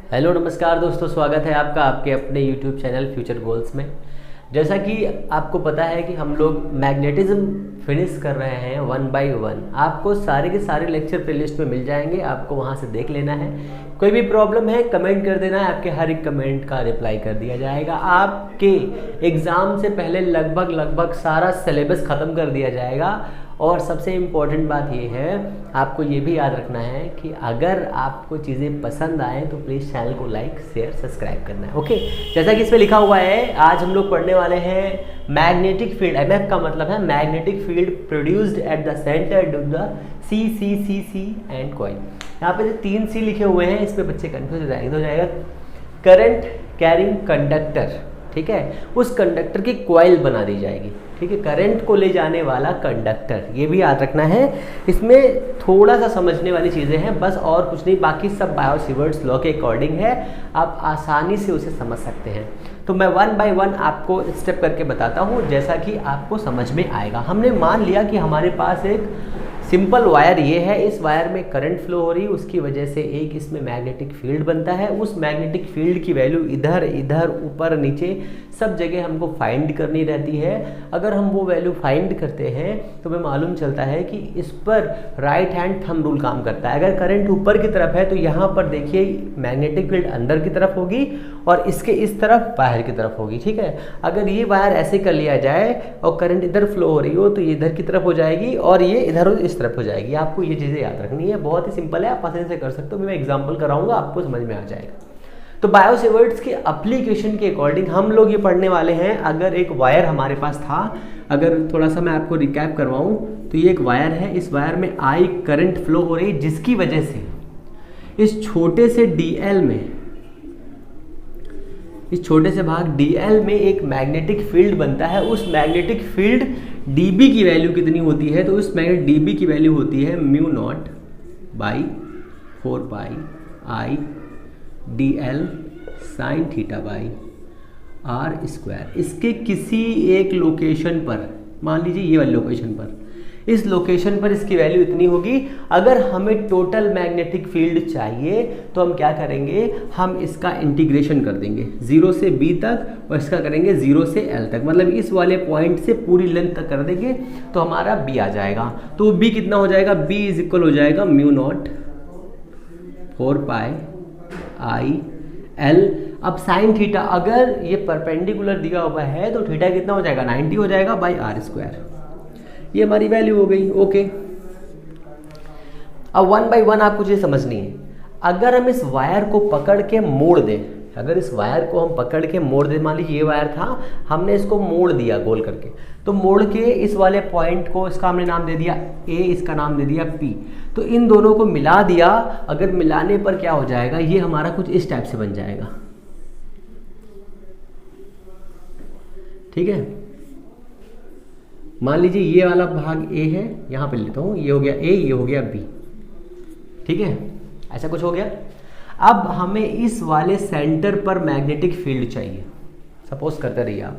Hello नमस्कार दोस्तों, स्वागत है आपका आपके अपने YouTube चैनल फ्यूचर गोल्स में। जैसा कि आपको पता है कि हम लोग मैग्नेटिज्म फिनिश कर रहे हैं 1 बाय 1। आपको सारे के सारे लेक्चर प्लेलिस्ट में मिल जाएंगे, आपको वहां से देख लेना है। कोई भी प्रॉब्लम है कमेंट कर देना है, आपके हर एक कमेंट का रिप्लाई कर दिया जाएगा। आपके एग्ज़ाम से पहले लगभग सारा सिलेबस ख़त्म कर दिया जाएगा। और सबसे इम्पॉर्टेंट बात ये है, आपको ये भी याद रखना है कि अगर आपको चीज़ें पसंद आए तो प्लीज़ चैनल को लाइक शेयर सब्सक्राइब करना है। ओके, जैसा कि इसमें लिखा हुआ है, आज हम लोग पढ़ने वाले हैं मैग्नेटिक फील्ड। एमएफ का मतलब है magnetic field produced at the centre of the C and coil. यहाँ पे जो 3 सी लिखे हुए हैं, इस पर बच्चे कन्फ्यूज हो जाएगा। करंट कैरिंग कंडक्टर, ठीक है, उस कंडक्टर की कॉइल बना दी जाएगी। ठीक है, करंट को ले जाने वाला कंडक्टर, ये भी याद रखना है। इसमें थोड़ा सा समझने वाली चीज़ें हैं बस, और कुछ नहीं। बाकी सब बायो-सेवर्ट्स लॉ के अकॉर्डिंग है, आप आसानी से उसे समझ सकते हैं। तो मैं 1 बाय 1 आपको स्टेप करके बताता हूँ, जैसा कि आपको समझ में आएगा। हमने मान लिया कि हमारे पास एक सिंपल वायर ये है, इस वायर में करंट फ्लो हो रही है, उसकी वजह से एक इसमें मैग्नेटिक फील्ड बनता है। उस मैग्नेटिक फील्ड की वैल्यू इधर इधर ऊपर नीचे सब जगह हमको फाइंड करनी रहती है। अगर हम वो वैल्यू फाइंड करते हैं तो हमें मालूम चलता है कि इस पर राइट हैंड थंब रूल काम करता है। अगर करंट ऊपर की तरफ है तो यहाँ पर देखिए मैग्नेटिक फील्ड अंदर की तरफ होगी और इसके इस तरफ बाहर की तरफ होगी। ठीक है, अगर ये वायर ऐसे कर लिया जाए और करंट इधर फ्लो हो रही हो तो ये इधर की तरफ हो जाएगी और ये इधर इस तरफ हो जाएगी। आपको ये चीज़ें याद रखनी है, बहुत ही सिंपल है, आप आसानी से कर सकते हो। मैं एग्जांपल कराऊंगा, आपको समझ में आ जाएगा। तो बायो-सेवर्ट्स के एप्लीकेशन के अकॉर्डिंग हम लोग ये पढ़ने वाले हैं। अगर एक वायर हमारे पास था, अगर थोड़ा सा मैं आपको रिकैप करवाऊं तो ये एक वायर है, इस वायर में आई करंट फ्लो हो रही है, जिसकी वजह से इस छोटे से DL में, इस छोटे से भाग DL में एक मैग्नेटिक फील्ड बनता है। उस मैग्नेटिक फील्ड dB की वैल्यू कितनी होती है, तो उस मैग्नेटिक dB की वैल्यू होती है μ0/4πI DL sin θ/r²। इसके किसी एक लोकेशन पर, मान लीजिए ये वाली लोकेशन पर, इस लोकेशन पर इसकी वैल्यू इतनी होगी। अगर हमें टोटल मैग्नेटिक फील्ड चाहिए तो हम क्या करेंगे, हम इसका इंटीग्रेशन कर देंगे 0 से B तक और इसका करेंगे 0 से L तक, मतलब इस वाले पॉइंट से पूरी लेंथ तक कर देंगे तो हमारा B आ जाएगा। तो B कितना हो जाएगा, B इज इक्वल हो जाएगा μ0/4πI अब साइन थीटा, अगर ये परपेंडिकुलर दिया हुआ है तो थीटा कितना हो जाएगा, 90 हो जाएगा r²। ये हमारी वैल्यू हो गई। ओके, अब 1 बाय 1 आपको चीज़ समझनी है। अगर हम इस वायर को पकड़ के मोड़ दें, अगर इस वायर को हम पकड़ के मोड़ दें, मान लीजिए ये वायर था, हमने इसको मोड़ दिया गोल करके, तो मोड़ के इस वाले पॉइंट को, इसका हमने नाम दे दिया A, इसका नाम दे दिया P, तो इन दोनों को मिला दिया। अगर मिलाने पर क्या हो जाएगा, ये हमारा कुछ इस टाइप से बन जाएगा। ठीक है, मान लीजिए ये वाला भाग A है, यहाँ पे लेता हूँ, ये हो गया A, ये हो गया B। ठीक है, ऐसा कुछ हो गया। अब हमें इस वाले सेंटर पर मैग्नेटिक फील्ड चाहिए। सपोज करते रहिए आप,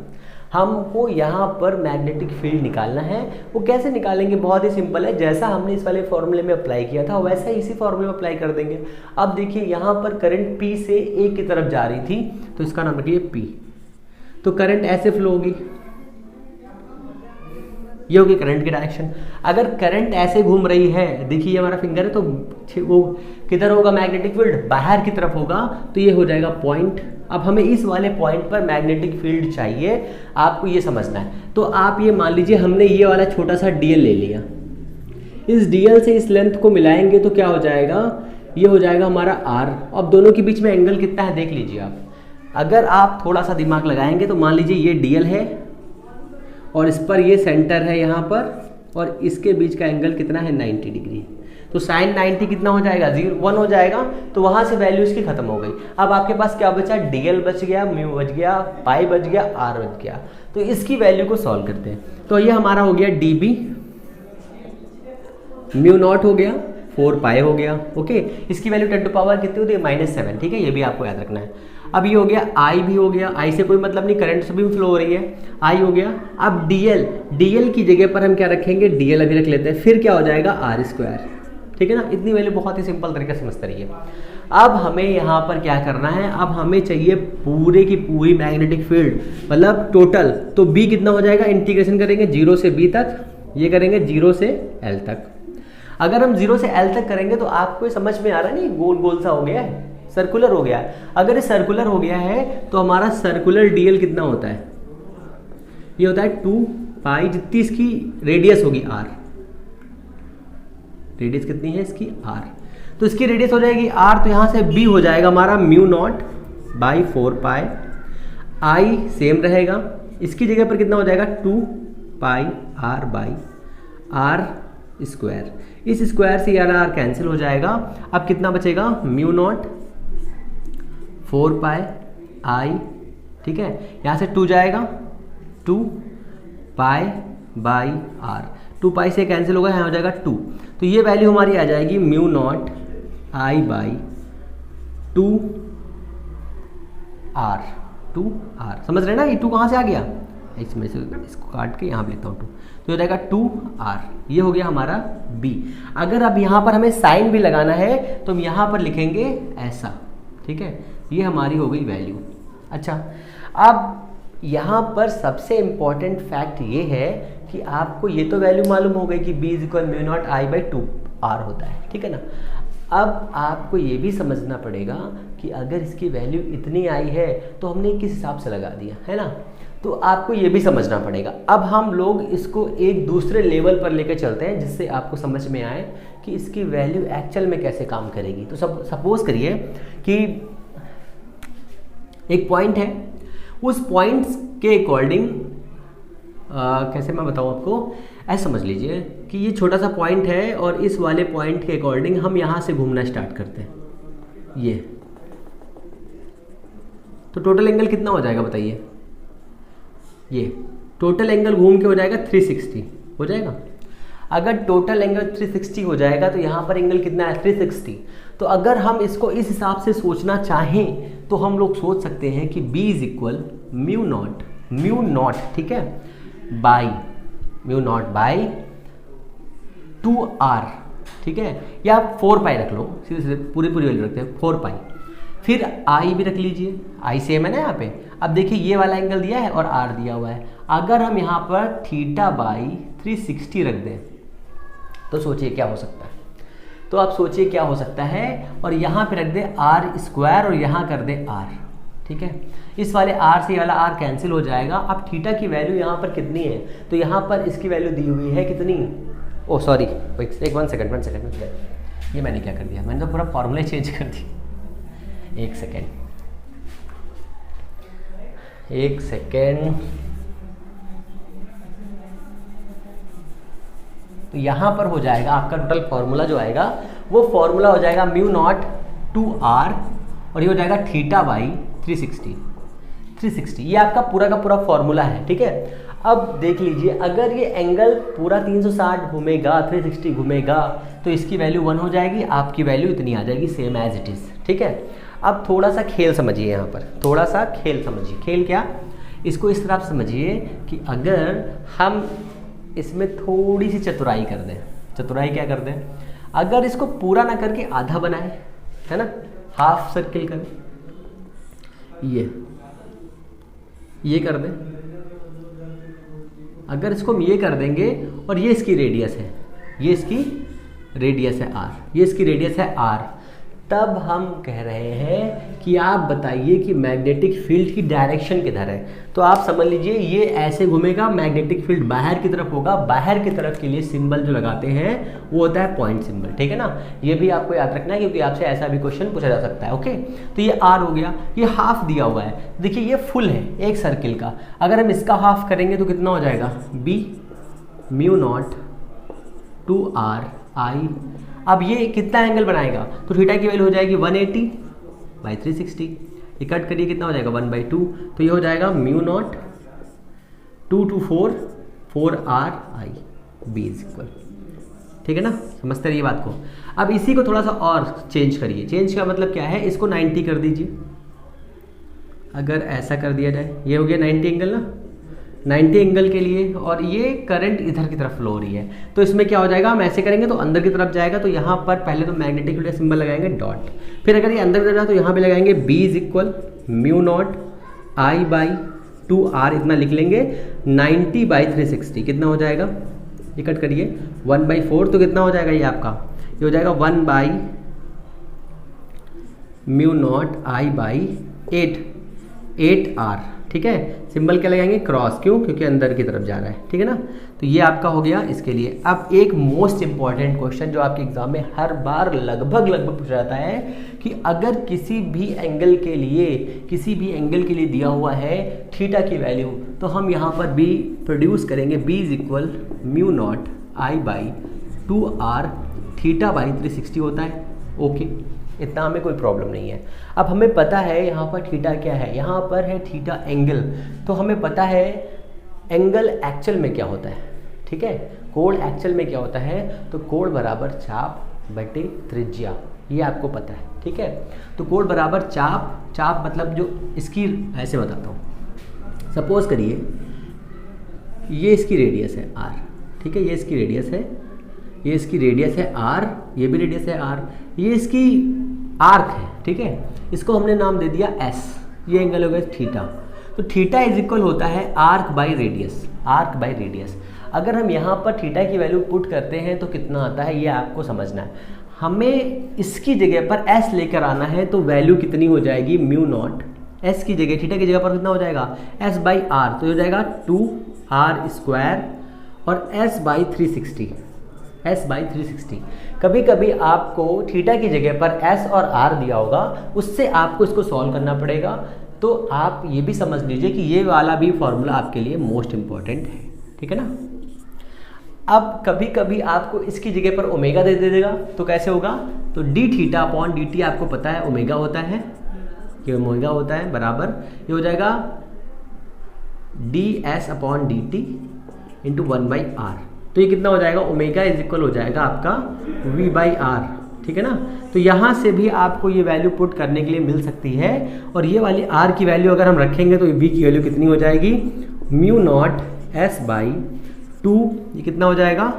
हमको यहाँ पर मैग्नेटिक फील्ड निकालना है। वो कैसे निकालेंगे, बहुत ही सिंपल है। जैसा हमने इस वाले फॉर्मूले में अप्लाई किया था वैसा ही इसी फॉर्मूले में अप्लाई कर देंगे। अब देखिए यहाँ पर करंट P से A की तरफ जा रही थी, तो इसका नाम रखिए P। तो करंट ऐसे फ्लो होगी, ये होगी करंट की डायरेक्शन। अगर करंट ऐसे घूम रही है, देखिए ये हमारा फिंगर है, तो वो किधर होगा, मैग्नेटिक फील्ड बाहर की तरफ होगा, तो ये हो जाएगा पॉइंट। अब हमें इस वाले पॉइंट पर मैग्नेटिक फील्ड चाहिए, आपको ये समझना है। तो आप ये मान लीजिए हमने ये वाला छोटा सा DL ले लिया, इस DL से इस लेंथ को मिलाएंगे तो क्या हो जाएगा, ये हो जाएगा हमारा R। अब दोनों के बीच में एंगल कितना है देख लीजिए आप। अगर आप थोड़ा सा दिमाग लगाएंगे तो मान लीजिए ये DL है और इस पर ये सेंटर है यहाँ पर, और इसके बीच का एंगल कितना है, 90 डिग्री। तो साइन 90 कितना हो जाएगा, 1 हो जाएगा। तो वहाँ से वैल्यू इसकी खत्म हो गई। अब आपके पास क्या बचा, DL बच गया, म्यू बच गया, पाई बच गया, R बच गया। तो इसकी वैल्यू को सॉल्व करते हैं। तो ये हमारा हो गया DB, μ0 हो गया, 4π हो गया। ओके, इसकी वैल्यू 10 टू पावर कितनी होती है, -7। ठीक है, ये भी आपको याद रखना है। अब ये हो गया I भी हो गया, I से कोई मतलब नहीं, करंट से भी फ्लो हो रही है, I हो गया। अब DL की जगह पर हम क्या रखेंगे, DL अभी रख लेते हैं, फिर क्या हो जाएगा R²। ठीक है ना, इतनी वैल्यू बहुत ही सिंपल तरीके से समझते रहिए। अब हमें यहाँ पर क्या करना है, अब हमें चाहिए पूरे की पूरी मैग्नेटिक फील्ड, मतलब टोटल। तो बी कितना हो जाएगा, इंटीग्रेशन करेंगे 0 से बी तक, ये करेंगे 0 से एल तक। अगर हम 0 से एल तक करेंगे तो आपको समझ में आ रहा है नहीं, गोल गोल सा हो गया है, सर्कुलर हो गया है। अगर ये सर्कुलर हो गया है तो हमारा सर्कुलर डीएल कितना होता है, ये होता है 2 पाई, जितनी इसकी रेडियस होगी r, रेडियस कितनी है इसकी r, तो इसकी रेडियस हो जाएगी r, तो यहां से b हो जाएगा हमारा mu naught by 4 pi, i same रहेगा, इसकी जगह पर कितना हो जाएगा 2 पाई r बाई r स्क्वायर, इस स्क्वायर से यार r कैंसिल हो जाएगा। अब कितना बचेगा, म्यू नॉट 4 पाई i, ठीक है, यहाँ से 2 जाएगा, 2 पाई बाई r, 2 पाई से कैंसिल होगा, यहाँ हो जाएगा 2, तो ये वैल्यू हमारी आ जाएगी mu naught i by 2r, समझ रहे ना, ये 2 कहाँ से आ गया, इसमें से इसको काट के यहाँ पे लिखता हूँ 2, तो हो जाएगा 2r, ये हो गया हमारा b। अगर अब यहाँ पर हमें साइन भी लगाना है तो हम यहाँ पर लिखेंगे ऐसा, ठीक है, ये हमारी हो गई वैल्यू। अच्छा, अब यहाँ पर सबसे इम्पॉर्टेंट फैक्ट ये है कि आपको ये तो वैल्यू मालूम हो गई कि b equal mu not I by 2r होता है, ठीक है ना। अब आपको ये भी समझना पड़ेगा कि अगर इसकी वैल्यू इतनी आई है तो हमने किस हिसाब से लगा दिया है ना, तो आपको ये भी समझना पड़ेगा। अब हम लोग इसको एक दूसरे लेवल पर लेकर चलते हैं जिससे आपको समझ में आए कि इसकी वैल्यू एक्चुअल में कैसे काम करेगी। तो सपोज करिए कि एक पॉइंट है, उस पॉइंट्स के अकॉर्डिंग कैसे मैं बताऊँ आपको, ऐसा समझ लीजिए कि ये छोटा सा पॉइंट है और इस वाले पॉइंट के अकॉर्डिंग हम यहाँ से घूमना स्टार्ट करते हैं, ये तो टोटल एंगल कितना हो जाएगा बताइए, ये टोटल एंगल घूम के हो जाएगा 360 हो जाएगा। अगर टोटल एंगल 360 हो जाएगा तो यहाँ पर एंगल कितना है 360। तो अगर हम इसको इस हिसाब से सोचना चाहें तो हम लोग सोच सकते हैं कि b is equal mu not, ठीक है, by mu naught by 2r, ठीक है, या 4 पाई रख लो, सीधे सीधे पूरी वैल्यू रखते हैं 4 पाई, फिर i भी रख लीजिए, i सेम है ना यहाँ पे। अब देखिए ये वाला एंगल दिया है और r दिया हुआ है, अगर हम यहाँ पर थीटा बाई 360 रख दें तो सोचिए क्या हो सकता है, तो आप सोचिए क्या हो सकता है, और यहाँ पे रख दें r स्क्वायर और यहाँ कर दें r, ठीक है, इस वाले r से ये वाला r कैंसिल हो जाएगा। अब थीटा की वैल्यू यहाँ पर कितनी है, तो यहाँ पर इसकी वैल्यू दी हुई है कितनी, ओ सॉरी वन सेकेंड, ये मैंने क्या कर दिया, मैंने तो पूरा फॉर्मूला चेंज कर दिया, एक सेकेंड, तो यहाँ पर हो जाएगा आपका टोटल फॉर्मूला जो आएगा वो फॉर्मूला हो जाएगा म्यू नॉट 2r और ये हो जाएगा थीटा बाई 360, ये आपका पूरा का पूरा फॉर्मूला है, ठीक है। अब देख लीजिए अगर ये एंगल पूरा 360 घूमेगा, 360 घूमेगा तो इसकी वैल्यू 1 हो जाएगी, आपकी वैल्यू इतनी आ जाएगी, सेम एज इट इज़, ठीक है। अब थोड़ा सा खेल समझिए, यहाँ पर थोड़ा सा खेल समझिए, खेल क्या, इसको इस तरह समझिए कि अगर हम इसमें थोड़ी सी चतुराई कर दें, चतुराई क्या कर दें, अगर इसको पूरा ना करके आधा बनाए, है ना, हाफ सर्किल करें, ये कर दें, अगर इसको हम ये कर देंगे और ये इसकी रेडियस है, ये इसकी रेडियस है r, ये इसकी रेडियस है r, तब हम कह रहे हैं कि आप बताइए कि मैग्नेटिक फील्ड की डायरेक्शन किधर है। तो आप समझ लीजिए ये ऐसे घूमेगा, मैग्नेटिक फील्ड बाहर की तरफ होगा, बाहर की तरफ के लिए सिंबल जो लगाते हैं वो होता है पॉइंट सिंबल, ठीक है ना, ये भी आपको याद रखना है क्योंकि आपसे ऐसा भी क्वेश्चन पूछा जा सकता है। ओके, तो ये r हो गया, ये हाफ दिया हुआ है, देखिए ये फुल है एक सर्किल का, अगर हम इसका हाफ करेंगे तो कितना हो जाएगा, b mu naught 2r i। अब ये कितना एंगल बनाएगा, तो थीटा की वैल्यू हो जाएगी 180 बाई 360, ये कट करिए कितना हो जाएगा 1/2, तो ये हो जाएगा mu naught 2 to 4r i b is equal, ठीक है ना, समझते रहिए बात को। अब इसी को थोड़ा सा और चेंज करिए, चेंज का मतलब क्या है, इसको 90 कर दीजिए, अगर ऐसा कर दिया जाए, ये हो गया 90 एंगल ना, 90 एंगल के लिए, और ये करंट इधर की तरफ फ्लो हो रही है। तो इसमें क्या हो जाएगा, हम ऐसे करेंगे तो अंदर की तरफ जाएगा, तो यहाँ पर पहले तो मैग्नेटिक फील्ड का सिंबल लगाएंगे डॉट, फिर अगर ये अंदर की तरफ जाए तो यहाँ पे लगाएंगे B is equal mu not I by 2R, इतना लिख लेंगे। 90 बाई 360 कितना हो जाएगा, ये कट करिए 1/4, तो कितना हो जाएगा ये आपका, ये हो जाएगा 1 by mu naught I by 8R। ठीक है, सिंबल क्या लगाएंगे, क्रॉस, क्यों, क्योंकि अंदर की तरफ जा रहा है। ठीक है ना, तो ये आपका हो गया इसके लिए। अब एक मोस्ट इंपॉर्टेंट क्वेश्चन जो आपके एग्जाम में हर बार लगभग पूछा जाता है कि अगर किसी भी एंगल के लिए दिया हुआ है थीटा की वैल्यू, तो हम यहाँ पर B प्रोड्यूस करेंगे, B is equal mu not I by 2R theta by 360 होता है। ओके, इतना हमें कोई प्रॉब्लम नहीं है। अब हमें पता है यहाँ पर थीटा क्या है, यहाँ पर है थीटा एंगल, तो हमें पता है एंगल एक्चुअल में क्या होता है। ठीक है, कोण एक्चुअल में क्या होता है, तो कोण बराबर चाप बटे त्रिज्या, ये आपको पता है। ठीक है, तो कोण बराबर चाप मतलब जो इसकी, ऐसे बताता हूँ, सपोज करिए ये इसकी रेडियस है R। ठीक है, ये इसकी रेडियस है, ये इसकी रेडियस है R, ये भी रेडियस है R, ये इसकी आर्क है। ठीक है, इसको हमने नाम दे दिया S, ये एंगल हो गया थीटा। तो थीटा इज इक्वल होता है आर्क बाई रेडियस। अगर हम यहाँ पर थीटा की वैल्यू पुट करते हैं तो कितना आता है, ये आपको समझना है। हमें इसकी जगह पर S लेकर आना है, तो वैल्यू कितनी हो जाएगी, म्यू नॉट S की जगह, थीटा की जगह पर कितना हो जाएगा, S बाई R, तो हो जाएगा 2R स्क्वायर और S बाई 360। कभी कभी आपको थीटा की जगह पर S और R दिया होगा, उससे आपको इसको सॉल्व करना पड़ेगा। तो आप ये भी समझ लीजिए कि ये वाला भी फॉर्मूला आपके लिए मोस्ट इंपॉर्टेंट है। ठीक है ना, अब कभी कभी आपको इसकी जगह पर ओमेगा दे देगा, तो कैसे होगा, तो D theta upon D T आपको पता है ओमेगा होता है, ये ओमेगा होता है, बराबर ये हो जाएगा D S upon D T into 1/r। तो ये कितना हो जाएगा, ओमेगा इज इक्वल हो जाएगा आपका v बाई आर। ठीक है ना, तो यहाँ से भी आपको ये वैल्यू पुट करने के लिए मिल सकती है, और ये वाली r की वैल्यू अगर हम रखेंगे तो v की वैल्यू कितनी हो जाएगी, म्यू नॉट s बाई 2, ये कितना हो जाएगा,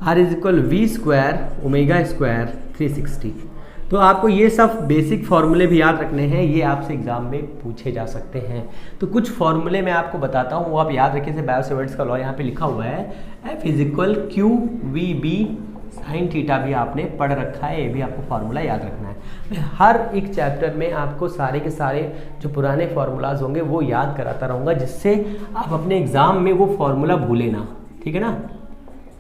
r is equal v square omega square 360। तो आपको ये सब बेसिक फार्मूले भी याद रखने हैं, ये आपसे एग्जाम में पूछे जा सकते हैं। तो कुछ फार्मूले मैं आपको बताता हूँ, वो आप याद रखिए। जैसे बायो-सेवर्ट्स का लॉ यहाँ पे लिखा हुआ है, F is equal q v B sine theta, भी आपने पढ़ रखा है, ये भी आपको फार्मूला याद रखना है। मैं हर एक चैप्टर में आपको सारे के सारे जो पुराने फार्मूलाज होंगे वो याद कराता रहूँगा, जिससे आप अपने एग्जाम में वो फार्मूला भूले ना। ठीक है ना,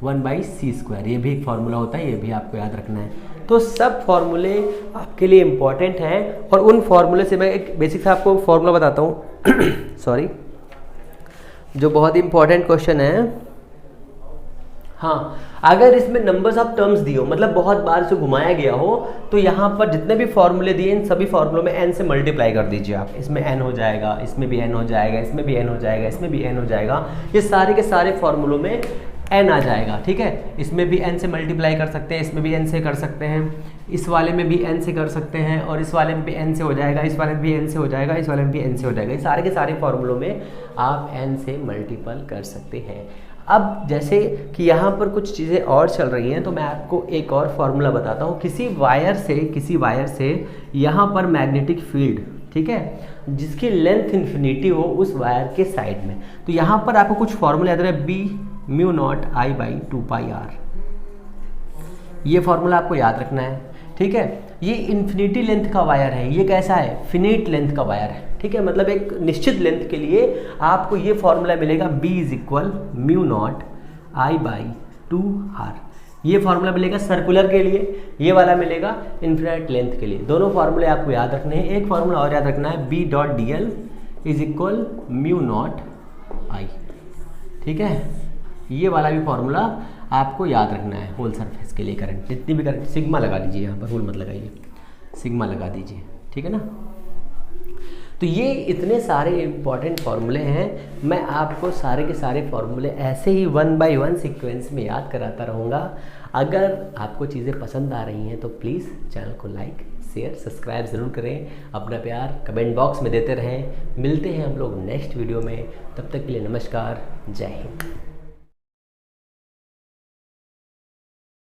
1/c², ये भी एक फार्मूला होता है, ये भी आपको याद रखना है। तो सब फार्मूले आपके लिए इम्पॉर्टेंट हैं, और उन फार्मूले से मैं एक बेसिक सा आपको फार्मूला बताता हूँ सॉरी, जो बहुत ही इम्पॉर्टेंट क्वेश्चन है। हाँ, अगर इसमें नंबर्स ऑफ टर्म्स दिए हो, मतलब बहुत बार से घुमाया गया हो, तो यहाँ पर जितने भी फॉर्मूले दिए इन सभी फॉर्मूलों में n से मल्टीप्लाई कर दीजिए आप। इसमें n हो जाएगा, इसमें भी n हो जाएगा, इसमें भी n हो जाएगा, इसमें भी n हो जाएगा, ये सारे के सारे फॉर्मूलों में n आ जाएगा। ठीक है, इसमें भी n से मल्टीप्लाई कर सकते हैं, इसमें भी n से कर सकते हैं, इस वाले में भी n से कर सकते हैं, और इस वाले में भी n से हो जाएगा, इस वाले में भी n से हो जाएगा, इस वाले में भी n से हो जाएगा। ये सारे के सारे फॉर्मूलों में आप n से मल्टीपल कर सकते हैं। अब जैसे कि यहाँ पर कुछ चीज़ें और चल रही हैं, तो मैं आपको एक और फार्मूला बताता हूँ। किसी वायर से यहाँ पर मैग्नेटिक फील्ड, ठीक है, जिसकी लेंथ इन्फिनिटी हो उस वायर के साइड में, तो यहाँ पर आपको कुछ फार्मूला याद रहे, B mu not I by 2πr, ये फार्मूला आपको याद रखना है। ठीक है, ये इन्फिनिटी लेंथ का वायर है, ये कैसा है, फिनिट लेंथ का वायर है। ठीक है, मतलब एक निश्चित लेंथ के लिए आपको ये फॉर्मूला मिलेगा, b is equal mu not I by 2r। ये फार्मूला मिलेगा सर्कुलर के लिए, ये वाला मिलेगा इन्फिनिट लेंथ के लिए। दोनों फार्मूले आपको याद रखने हैं। एक फार्मूला और याद रखना है, b dot D L is equal mu not I. ठीक है, ये वाला भी फार्मूला आपको याद रखना है होल सरफेस के लिए। करंट जितनी भी करंट, सिग्मा लगा दीजिए, यहाँ पर होल मत लगाइए, सिग्मा लगा दीजिए। ठीक है ना, तो ये इतने सारे इम्पॉर्टेंट फार्मूले हैं। मैं आपको सारे के सारे फार्मूले ऐसे ही 1 बाय 1 सीक्वेंस में याद कराता रहूँगा। अगर आपको चीज़ें पसंद आ रही हैं तो प्लीज़ चैनल को लाइक शेयर सब्सक्राइब ज़रूर करें, अपना प्यार कमेंट बॉक्स में देते रहें। मिलते हैं हम लोग नेक्स्ट वीडियो में, तब तक के लिए नमस्कार, जय हिंद।